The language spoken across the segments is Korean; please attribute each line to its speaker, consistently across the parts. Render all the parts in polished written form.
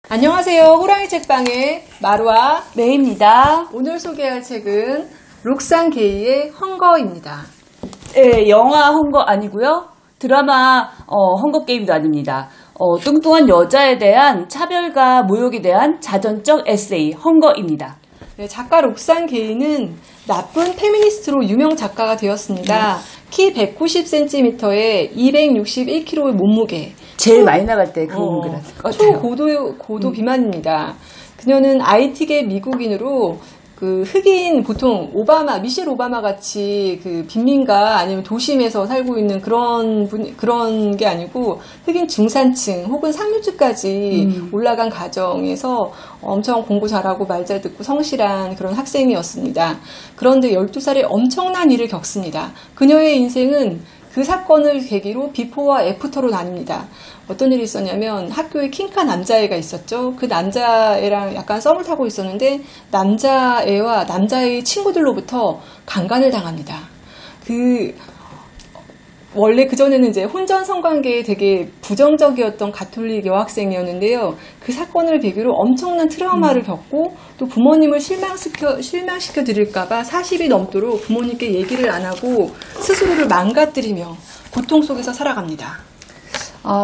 Speaker 1: 안녕하세요. 호랑이 책방의 마루와
Speaker 2: 메이입니다.
Speaker 1: 오늘 소개할 책은 록산 게이의 헝거입니다.
Speaker 2: 네, 영화 헝거 아니고요. 드라마 헝거 게임도 아닙니다. 뚱뚱한 여자에 대한 차별과 모욕에 대한 자전적 에세이 헝거입니다.
Speaker 1: 네, 작가 록산 게이는 나쁜 페미니스트로 유명 작가가 되었습니다. 키 190cm에 261kg의 몸무게.
Speaker 2: 제일 많이 나갈 때 그 몸무게라는 것 같아요.
Speaker 1: 초고도 비만입니다. 그녀는 IT계 미국인으로 그 흑인 보통 미셸 오바마 같이 그 빈민가 아니면 도심에서 살고 있는 그런 게 아니고 흑인 중산층 혹은 상류층까지 올라간 가정에서 엄청 공부 잘하고 말 잘 듣고 성실한 그런 학생이었습니다. 그런데 12살에 엄청난 일을 겪습니다. 그녀의 인생은 그 사건을 계기로 비포와 애프터로 나뉩니다. 어떤 일이 있었냐면 학교에 킹카 남자애가 있었죠. 그 남자애랑 약간 썸을 타고 있었는데 남자애와 남자애의 친구들로부터 강간을 당합니다. 원래 그전에는 이제 혼전 성관계에 되게 부정적이었던 가톨릭 여학생이었는데요. 그 사건을 계기로 엄청난 트라우마를 겪고 또 부모님을 실망시켜 드릴까봐 40이 넘도록 부모님께 얘기를 안 하고 스스로를 망가뜨리며 고통 속에서 살아갑니다.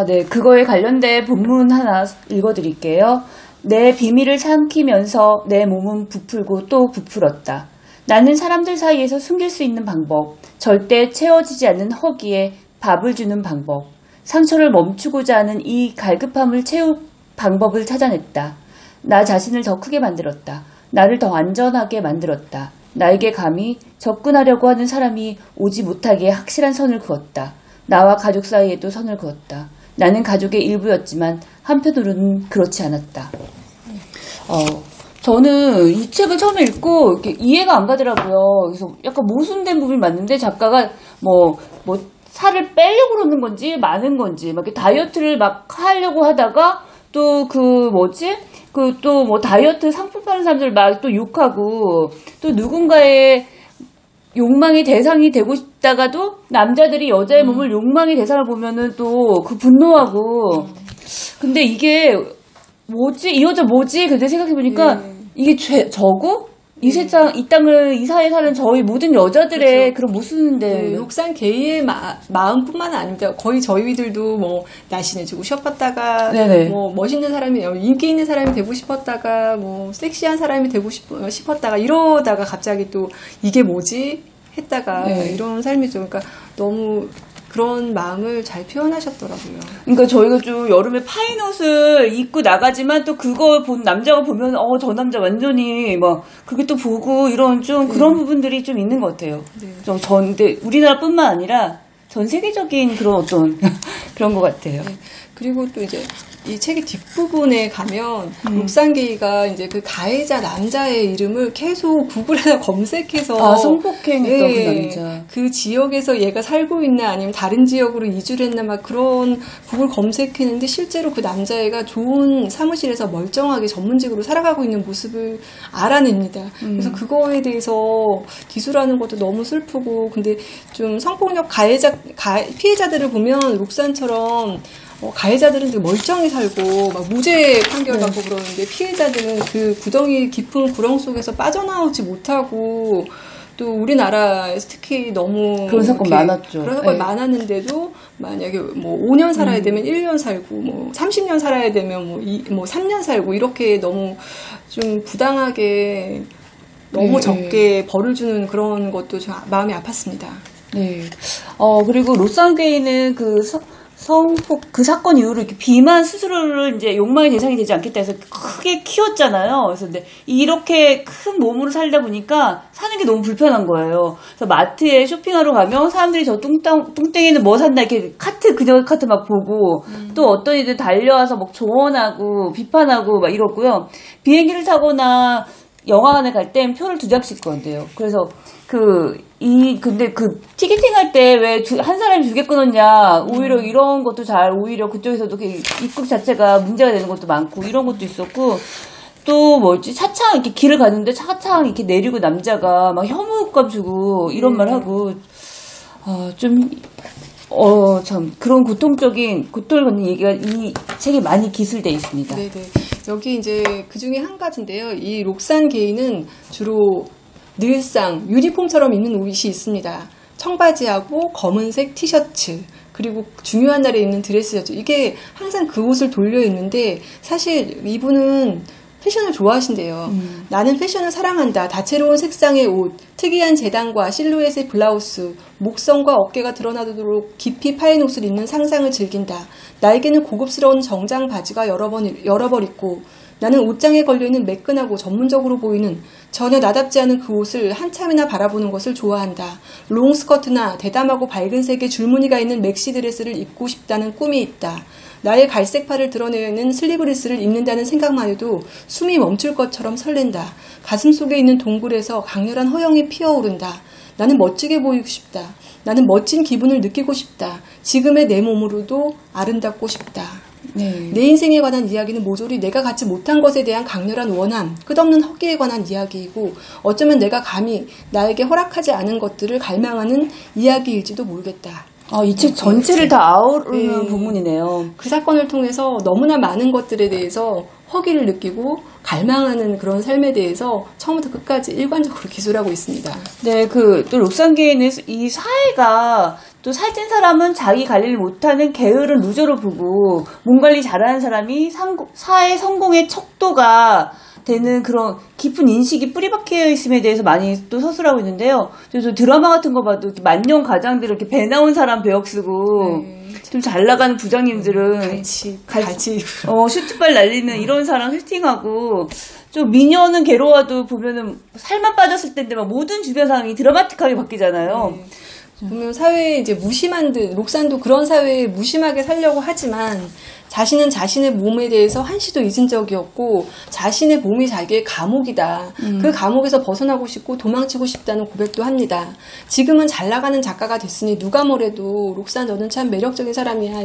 Speaker 2: 네. 그거에 관련된 본문 하나 읽어드릴게요. 내 비밀을 삼키면서 내 몸은 부풀고 또 부풀었다. 나는 사람들 사이에서 숨길 수 있는 방법, 절대 채워지지 않는 허기에 밥을 주는 방법, 상처를 멈추고자 하는 이 갈급함을 채울 방법을 찾아냈다. 나 자신을 더 크게 만들었다. 나를 더 안전하게 만들었다. 나에게 감히 접근하려고 하는 사람이 오지 못하게 확실한 선을 그었다. 나와 가족 사이에도 선을 그었다. 나는 가족의 일부였지만 한편으로는 그렇지 않았다. 저는 이 책을 처음에 읽고 이렇게 이해가 안 가더라고요. 그래서 약간 모순된 부분이 맞는데 작가가 뭐 살을 빼려고 그러는 건지 많은 건지 막 이렇게 다이어트를 막 하려고 하다가 또 또 뭐 다이어트 상품 파는 사람들 막 또 욕하고 또 누군가의 욕망의 대상이 되고 싶다가도 남자들이 여자의 몸을 욕망의 대상을 보면은 또 그 분노하고 근데 이게 이 여자 뭐지? 그때 생각해보니까 이게 저고? 이 사회에 사는 저희 모든 여자들의 그런 모습인데.
Speaker 1: 록산 게이의 마음뿐만 아닙니다. 거의 저희들도 뭐 날씬해지고 싶었다가, 뭐 멋있는 사람이, 인기 있는 사람이 되고 싶었다가, 뭐 섹시한 사람이 되고 싶었다가, 이러다가 갑자기 또 이게 뭐지? 했다가 이런 삶이죠. 그러니까 너무 그런 마음을 잘 표현하셨더라고요.
Speaker 2: 그러니까 저희가 좀 여름에 파인 옷을 입고 나가지만 또 그거 본 남자가 보면 저 남자 완전히 막 그게 또 보고 이런 좀 그런 부분들이 좀 있는 것 같아요. 근데 우리나라뿐만 아니라 전 세계적인 그런 어떤 그런 것 같아요.
Speaker 1: 그리고 또 이제 이 책의 뒷부분에 가면 록산 게이가 이제 그 가해자 남자의 이름을 계속 구글에서 검색해서
Speaker 2: 성폭행했던 그 남자
Speaker 1: 그 지역에서 얘가 살고 있나 아니면 다른 지역으로 이주를 했나 막 그런 구글 검색했는데 실제로 그 남자애가 좋은 사무실에서 멀쩡하게 전문직으로 살아가고 있는 모습을 알아냅니다. 그래서 그거에 대해서 기술하는 것도 너무 슬프고 근데 좀 성폭력 피해자들을 보면 록산처럼 가해자들은 되게 멀쩡히 살고 막 무죄 판결 받고 그러는데 피해자들은 그 깊은 구렁 속에서 빠져나오지 못하고 또 우리나라에서 특히 너무
Speaker 2: 그런 사건 많았죠.
Speaker 1: 그런 사건이 많았는데도 만약에 뭐 5년 살아야 되면 1년 살고 뭐 30년 살아야 되면 뭐 3년 살고 이렇게 너무 좀 부당하게 너무 적게 벌을 주는 그런 것도 좀 마음이 아팠습니다.
Speaker 2: 네. 그리고 록산 게이는 그 사건 이후로 이렇게 비만 스스로를 이제 욕망의 대상이 되지 않겠다 해서 크게 키웠잖아요. 그래서 근데 이렇게 큰 몸으로 살다 보니까 사는 게 너무 불편한 거예요. 그래서 마트에 쇼핑하러 가면 사람들이 저 뚱땡이는 뭐 샀나 이렇게 그녀 카트 막 보고 또 어떤 이들 달려와서 막 조언하고 비판하고 막 이러고요. 비행기를 타거나 영화관에 갈 땐 표를 2장씩 건대요. 그래서 근데 티켓팅 할 때 왜 한 사람이 2개 끊었냐, 오히려 이런 것도 오히려 그쪽에서도 입국 자체가 문제가 되는 것도 많고, 이런 것도 있었고, 또 차창, 이렇게 길을 가는데 차창 이렇게 내리고 남자가 막 혐오감 주고, 이런 말 하고, 참, 그런 고통을 갖는 얘기가 이 책에 많이 기술되어 있습니다.
Speaker 1: 네네. 여기 이제 그 중에 한 가지인데요. 이 록산 게이는 주로 늘상 유니폼처럼 입는 옷이 있습니다. 청바지하고 검은색 티셔츠, 그리고 중요한 날에 입는 드레스 셔츠. 이게 항상 그 옷을 돌려 입는데 사실 이분은 패션을 좋아하신대요. 나는 패션을 사랑한다. 다채로운 색상의 옷, 특이한 재단과 실루엣의 블라우스, 목선과 어깨가 드러나도록 깊이 파인 옷을 입는 상상을 즐긴다. 나에게는 고급스러운 정장 바지가 여러 벌 있고 나는 옷장에 걸려있는 매끈하고 전문적으로 보이는 전혀 나답지 않은 그 옷을 한참이나 바라보는 것을 좋아한다. 롱스커트나 대담하고 밝은 색의 줄무늬가 있는 맥시 드레스를 입고 싶다는 꿈이 있다. 나의 갈색 팔을 드러내는 슬리브리스를 입는다는 생각만 해도 숨이 멈출 것처럼 설렌다. 가슴 속에 있는 동굴에서 강렬한 허영이 피어오른다. 나는 멋지게 보이고 싶다. 나는 멋진 기분을 느끼고 싶다. 지금의 내 몸으로도 아름답고 싶다.
Speaker 2: 네.
Speaker 1: 내 인생에 관한 이야기는 모조리 내가 갖지 못한 것에 대한 강렬한 원함, 끝없는 허기에 관한 이야기이고 어쩌면 내가 감히 나에게 허락하지 않은 것들을 갈망하는 이야기일지도 모르겠다.
Speaker 2: 이 책 전체를 다 아우르는 부분이네요.
Speaker 1: 그 사건을 통해서 너무나 많은 것들에 대해서 허기를 느끼고 갈망하는 그런 삶에 대해서 처음부터 끝까지 일관적으로 기술하고 있습니다.
Speaker 2: 네, 또 록산 게이는 이 사회가 또 살찐 사람은 자기 관리를 못하는 게으른 루저로 보고 몸 관리 잘하는 사람이 사회 성공의 척도가 되는 그런 깊은 인식이 뿌리박혀 있음에 대해서 많이 또 서술하고 있는데요. 그래서 드라마 같은 거 봐도 만년 과장들 이렇게 배 나온 사람 배역 쓰고 좀 잘 나가는 부장님들은
Speaker 1: 같이
Speaker 2: 슈트발 날리는 이런 사람 슈팅하고 좀 미녀는 괴로워도 보면은 살만 빠졌을 때인데 막 모든 주변 상황이 드라마틱하게 바뀌잖아요.
Speaker 1: 보면 사회에 이제 록산도 그런 사회에 무심하게 살려고 하지만 자신은 자신의 몸에 대해서 한시도 잊은 적이 없고 자신의 몸이 자기의 감옥이다. 그 감옥에서 벗어나고 싶고 도망치고 싶다는 고백도 합니다. 지금은 잘 나가는 작가가 됐으니 누가 뭐래도 록산 너는 참 매력적인 사람이야.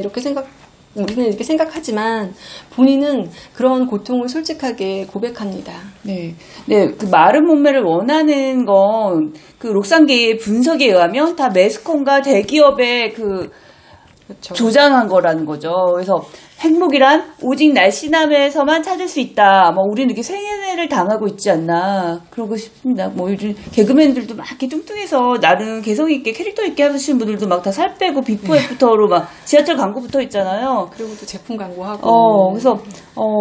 Speaker 1: 우리는 이렇게 생각하지만 본인은 그런 고통을 솔직하게 고백합니다.
Speaker 2: 네. 그 마른 몸매를 원하는 건 그 록산계의 분석에 의하면 다 매스컴과 대기업의
Speaker 1: 그렇죠.
Speaker 2: 조장한 거라는 거죠. 그래서 행복이란 오직 날씬함에서만 찾을 수 있다. 우리는 이렇게 세뇌를 당하고 있지 않나. 그러고 싶습니다. 요즘 개그맨들도 막 이렇게 뚱뚱해서 나름 개성 있게 캐릭터 있게 하시는 분들도 막 다 살 빼고 비포 애프터로 막 지하철 광고 붙어 있잖아요.
Speaker 1: 그리고 또 제품 광고하고.
Speaker 2: 그래서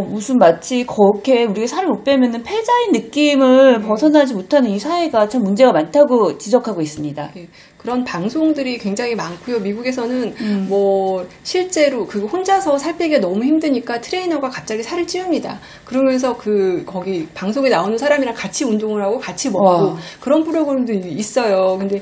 Speaker 2: 무슨 마치 그렇게 우리가 살을 못 빼면은 패자인 느낌을 벗어나지 못하는 이 사회가 참 문제가 많다고 지적하고 있습니다.
Speaker 1: 그런 방송들이 굉장히 많고요. 미국에서는 실제로 혼자서 살 빼기가 너무 힘드니까 트레이너가 갑자기 살을 찌웁니다. 그러면서 거기 방송에 나오는 사람이랑 같이 운동을 하고 같이 먹고 그런 프로그램도 있어요. 근데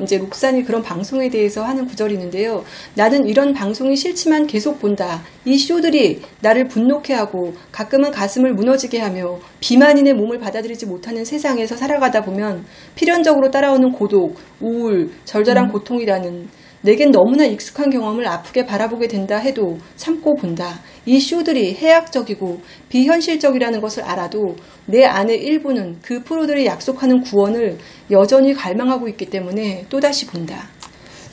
Speaker 1: 이제 록산이 그런 방송에 대해서 하는 구절이 있는데요. 나는 이런 방송이 싫지만 계속 본다. 이 쇼들이 나를 분노케 하고 가끔은 가슴을 무너지게 하며 비만인의 몸을 받아들이지 못하는 세상에서 살아가다 보면 필연적으로 따라오는 고독, 우울, 절절한 고통이라는 내겐 너무나 익숙한 경험을 아프게 바라보게 된다 해도 참고 본다. 이 쇼들이 해악적이고 비현실적이라는 것을 알아도 내 안의 일부는 그 프로들이 약속하는 구원을 여전히 갈망하고 있기 때문에 또다시 본다.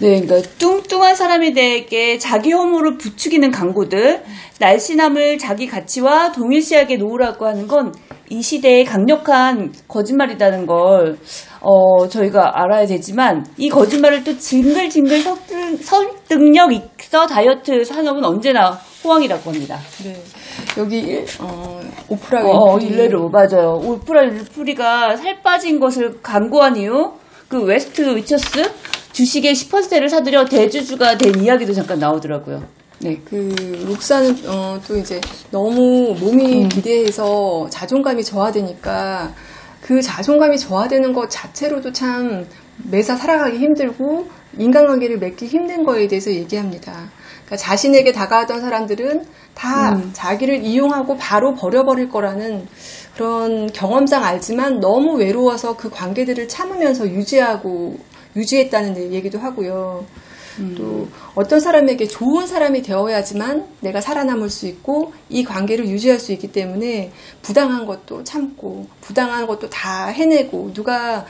Speaker 2: 네, 그러니까 뚱뚱한 사람에게 자기 혐오를 부추기는 광고들, 날씬함을 자기 가치와 동일시하게 놓으라고 하는 건 이 시대의 강력한 거짓말이라는 걸 저희가 알아야 되지만 이 거짓말을 또 징글징글 설득력 있어 다이어트 산업은 언제나 호황이라고 합니다.
Speaker 1: 네, 여기 오프라
Speaker 2: 일레로 맞아요. 오프라 윈프리가 살 빠진 것을 광고한 이유 그 웨스트 위쳐스 주식의 10%를 사들여 대주주가 된 이야기도 잠깐 나오더라고요. 네.
Speaker 1: 록산은 또 이제 너무 몸이 비대해서 자존감이 저하되니까 그 자존감이 저하되는 것 자체로도 참 매사 살아가기 힘들고 인간관계를 맺기 힘든 거에 대해서 얘기합니다. 그러니까 자신에게 다가왔던 사람들은 다 자기를 이용하고 바로 버려버릴 거라는 그런 경험상 알지만 너무 외로워서 그 관계들을 참으면서 유지했다는 얘기도 하고요. 또 어떤 사람에게 좋은 사람이 되어야지만 내가 살아남을 수 있고 이 관계를 유지할 수 있기 때문에 부당한 것도 참고 부당한 것도 다 해내고 누가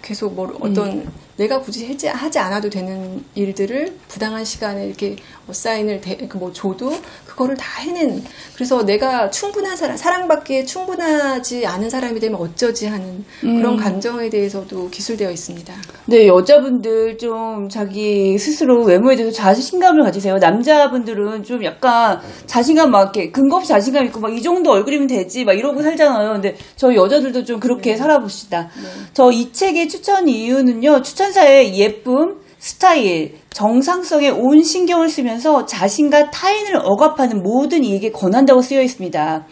Speaker 1: 계속 어떤 내가 굳이 하지 않아도 되는 일들을 부당한 시간에 이렇게 사인을 줘도 그거를 다 해낸, 그래서 내가 충분한 사랑받기에 충분하지 않은 사람이 되면 어쩌지 하는 그런 감정에 대해서도 기술되어 있습니다.
Speaker 2: 네, 여자분들 좀 자기 스스로 외모에 대해서 자신감을 가지세요. 남자분들은 좀 약간 자신감 막 이렇게 근거 없이 자신감 있고 막 이 정도 얼굴이면 되지 막 이러고 살잖아요. 근데 저희 여자들도 좀 그렇게 살아봅시다. 저 이 책의 추천 이유는요, 추천사의 예쁨, 스타일, 정상성에 온 신경을 쓰면서 자신과 타인을 억압하는 모든 이에게 권한다고 쓰여 있습니다.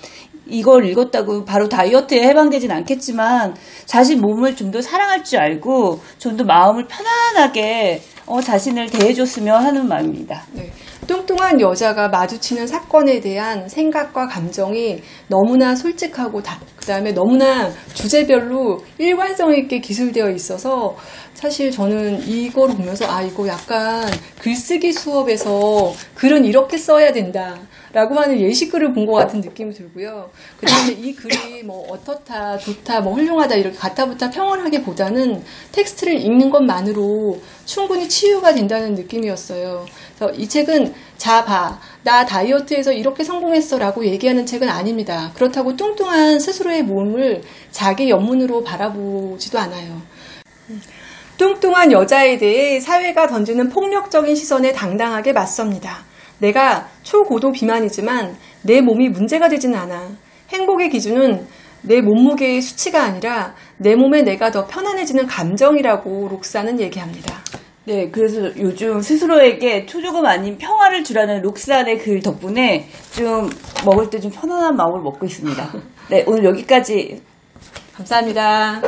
Speaker 2: 이걸 읽었다고 바로 다이어트에 해방되진 않겠지만 자신 몸을 좀 더 사랑할 줄 알고 좀 더 마음을 편안하게 자신을 대해줬으면 하는 마음입니다.
Speaker 1: 네. 뚱뚱한 여자가 마주치는 사건에 대한 생각과 감정이 너무나 솔직하고 그다음에 너무나 주제별로 일관성 있게 기술되어 있어서 사실 저는 이걸 보면서 이거 약간 글쓰기 수업에서 글은 이렇게 써야 된다 라고 하는 예시글을 본 것 같은 느낌이 들고요. 그 다음에 이 글이 뭐 어떻다, 좋다, 뭐 훌륭하다 이렇게 가타부타 평언하기보다는 텍스트를 읽는 것만으로 충분히 치유가 된다는 느낌이었어요. 그래서 이 책은 나 다이어트에서 이렇게 성공했어 라고 얘기하는 책은 아닙니다. 그렇다고 뚱뚱한 스스로의 몸을 자기 연문으로 바라보지도 않아요. 뚱뚱한 여자에 대해 사회가 던지는 폭력적인 시선에 당당하게 맞섭니다. 내가 초고도 비만이지만 내 몸이 문제가 되지는 않아. 행복의 기준은 내 몸무게의 수치가 아니라 내 몸에 내가 더 편안해지는 감정이라고 록사는 얘기합니다.
Speaker 2: 네, 그래서 요즘 스스로에게 초조금 아닌 평화를 주라는 록산의 글 덕분에 좀 먹을 때 좀 편안한 마음을 먹고 있습니다. 네, 오늘 여기까지.
Speaker 1: 감사합니다.